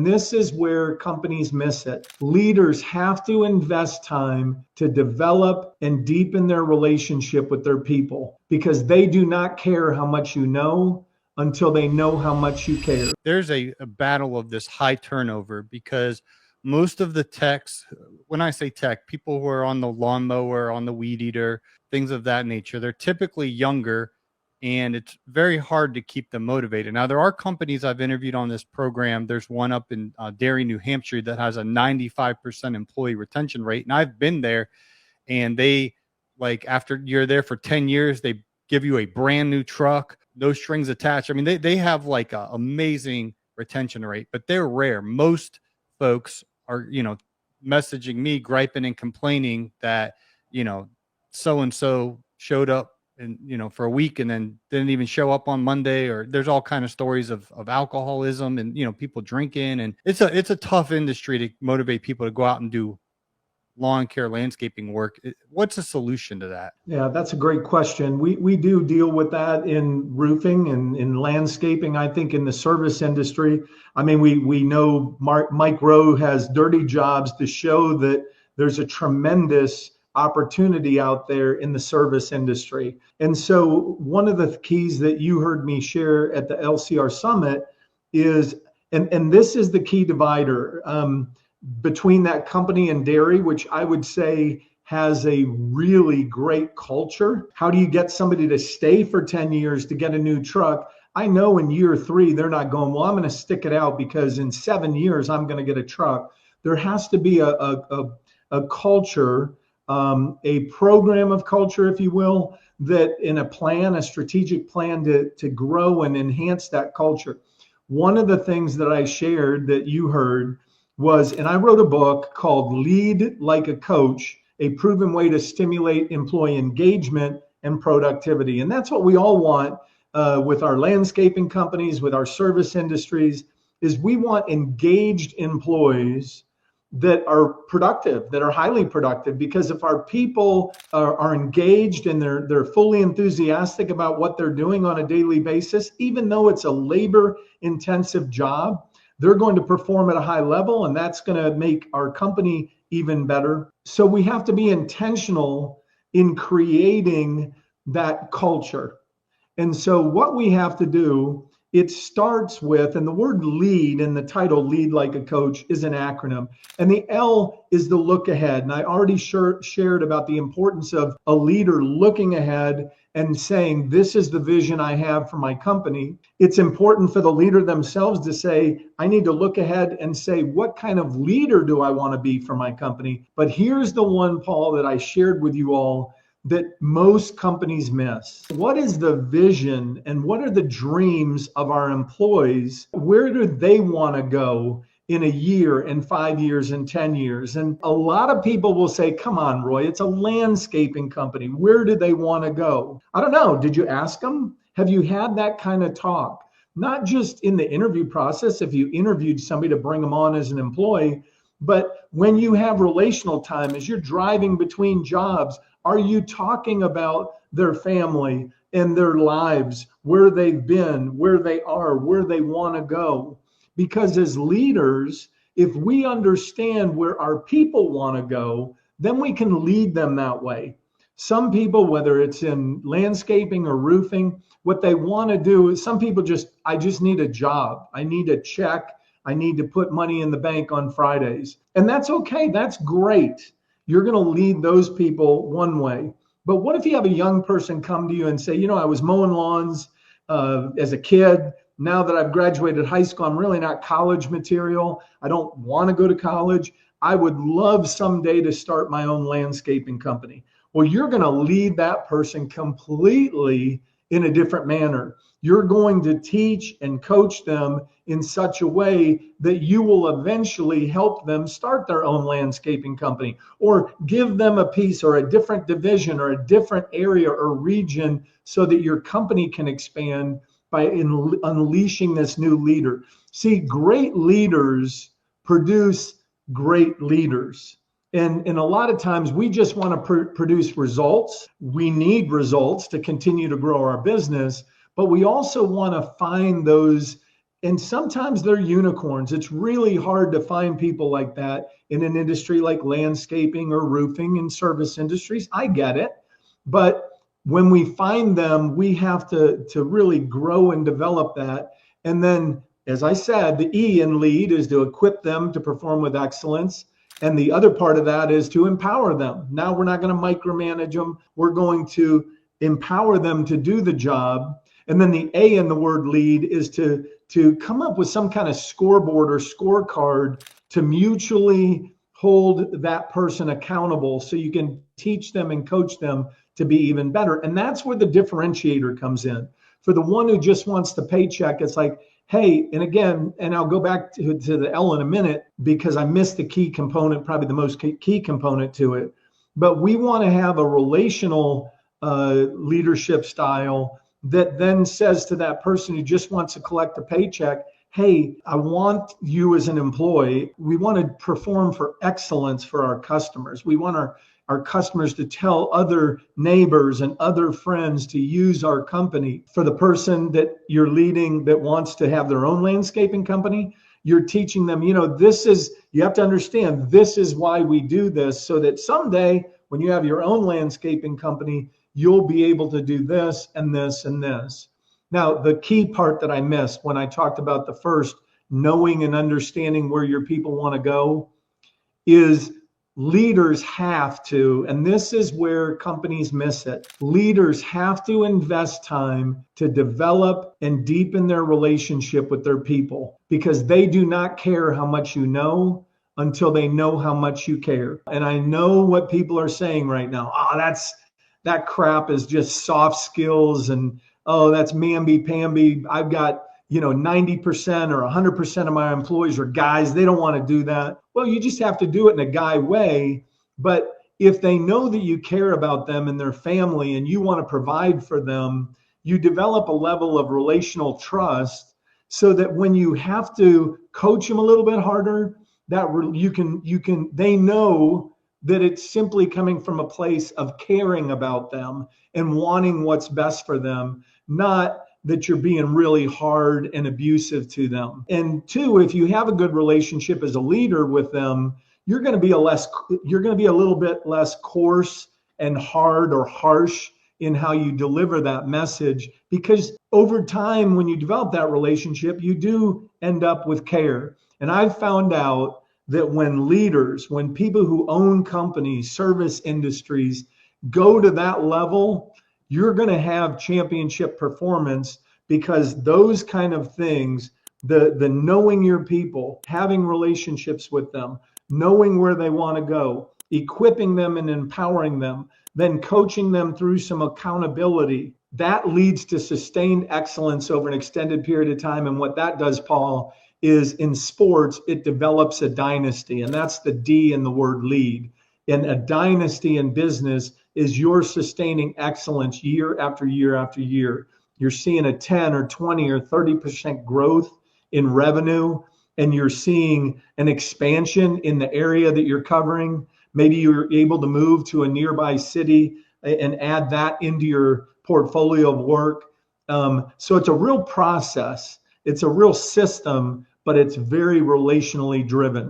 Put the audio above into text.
And this is where companies miss it. Leaders have to invest time to develop and deepen their relationship with their people, because they do not care how much you know until they know how much you care. There's a battle of this high turnover, because most of the techs, when I say tech, people who are on the lawnmower, on the weed eater, things of that nature, they're typically younger, and it's very hard to keep them motivated. Now, there are companies I've interviewed on this program. There's one up in Derry, New Hampshire, that has a 95% employee retention rate. And I've been there, and they, like, after you're there for 10 years, they give you a brand new truck, no strings attached. I mean, they have like an amazing retention rate, but they're rare. Most folks are, messaging me, griping and complaining that, so-and-so showed up and, for a week and then didn't even show up on Monday, or there's all kind of stories of alcoholism and, people drinking. And it's a tough industry to motivate people to go out and do lawn care, landscaping work. What's the solution to that? Yeah, that's a great question. We do deal with that in roofing and in landscaping. I think in the service industry, I mean, we know Mike Rowe has dirty jobs to show that there's a tremendous opportunity out there in the service industry. And so one of the keys that you heard me share at the LCR Summit is, and this is the key divider, between that company and dairy, which I would say has a really great culture. How do you get somebody to stay for 10 years to get a new truck? I know in year 3, they're not going, well, I'm going to stick it out because in 7 years, I'm going to get a truck. There has to be a culture, a program of culture, if you will, that in a strategic plan to grow and enhance that culture. One of the things that I shared that you heard was, and I wrote a book called Lead Like a Coach, a proven way to stimulate employee engagement and productivity. And that's what we all want with our landscaping companies, with our service industries, is we want engaged employees that are productive, that are highly productive. Because if our people are engaged and they're fully enthusiastic about what they're doing on a daily basis, even though it's a labor-intensive job, they're going to perform at a high level, and that's going to make our company even better. So we have to be intentional in creating that culture. And so what we have to do, it starts with, and the word lead in the title, Lead Like a Coach, is an acronym. And the L is the look ahead. And I already shared about the importance of a leader looking ahead and saying, this is the vision I have for my company. It's important for the leader themselves to say, I need to look ahead and say, what kind of leader do I want to be for my company? But here's the one, Paul, that I shared with you all that most companies miss. What is the vision and what are the dreams of our employees? Where do they want to go in a year, in 5 years, in 10 years? And a lot of people will say, come on, Roy, it's a landscaping company. Where do they want to go? I don't know. Did you ask them? Have you had that kind of talk? Not just in the interview process, if you interviewed somebody to bring them on as an employee, but when you have relational time, as you're driving between jobs, are you talking about their family and their lives, where they've been, where they are, where they want to go? Because as leaders, if we understand where our people want to go, then we can lead them that way. Some people, whether it's in landscaping or roofing, what they want to do is, some people I just need a job. I need a check. I need to put money in the bank on Fridays. And that's okay. That's great. You're going to lead those people one way. But what if you have a young person come to you and say, I was mowing lawns as a kid. Now that I've graduated high school, I'm really not college material. I don't want to go to college. I would love someday to start my own landscaping company. Well, you're going to lead that person completely in a different manner. You're going to teach and coach them in such a way that you will eventually help them start their own landscaping company, or give them a piece or a different division or a different area or region so that your company can expand by unleashing this new leader. See, great leaders produce great leaders. And a lot of times we just want to produce results. We need results to continue to grow our business, but we also want to find those And sometimes they're unicorns. It's really hard to find people like that in an industry like landscaping or roofing and service industries. I get it. But when we find them, we have to really grow and develop that. And then, as I said, the E in lead is to equip them to perform with excellence. And the other part of that is to empower them. Now we're not going to micromanage them. We're going to empower them to do the job. And then the A in the word lead is to come up with some kind of scoreboard or scorecard to mutually hold that person accountable so you can teach them and coach them to be even better. And that's where the differentiator comes in. For the one who just wants the paycheck, it's like, hey, and again, and I'll go back to the L in a minute because I missed the key component, probably the most key component to it. But we want to have a relational leadership style that then says to that person who just wants to collect a paycheck, hey, I want you as an employee. We want to perform for excellence for our customers. We want our customers to tell other neighbors and other friends to use our company. For the person that you're leading that wants to have their own landscaping company, you're teaching them, you have to understand, this is why we do this, so that someday when you have your own landscaping company, you'll be able to do this and this and this. Now, the key part that I missed when I talked about the first, knowing and understanding where your people want to go, is leaders have to, and this is where companies miss it, leaders have to invest time to develop and deepen their relationship with their people, because they do not care how much you know until they know how much you care. And I know what people are saying right now. That crap is just soft skills, and that's mamby-pamby. I've got 90% or 100% of my employees are guys. They don't want to do that. Well, you just have to do it in a guy way. But if they know that you care about them and their family and you want to provide for them, you develop a level of relational trust so that when you have to coach them a little bit harder, that they know that it's simply coming from a place of caring about them and wanting what's best for them, not that you're being really hard and abusive to them. And two, if you have a good relationship as a leader with them, you're going to be a little bit less coarse and hard or harsh in how you deliver that message, because over time, when you develop that relationship, you do end up with care. And I've found out that when people who own companies, service industries, go to that level, you're going to have championship performance, because those kind of things, the knowing your people, having relationships with them, knowing where they want to go, equipping them and empowering them, then coaching them through some accountability, that leads to sustained excellence over an extended period of time. And what that does, Paul, is in sports, it develops a dynasty, and that's the D in the word lead. And a dynasty in business is you're sustaining excellence year after year after year. You're seeing a 10 or 20 or 30% growth in revenue, and you're seeing an expansion in the area that you're covering. Maybe you're able to move to a nearby city and add that into your portfolio of work. So it's a real process. It's a real system, but it's very relationally driven.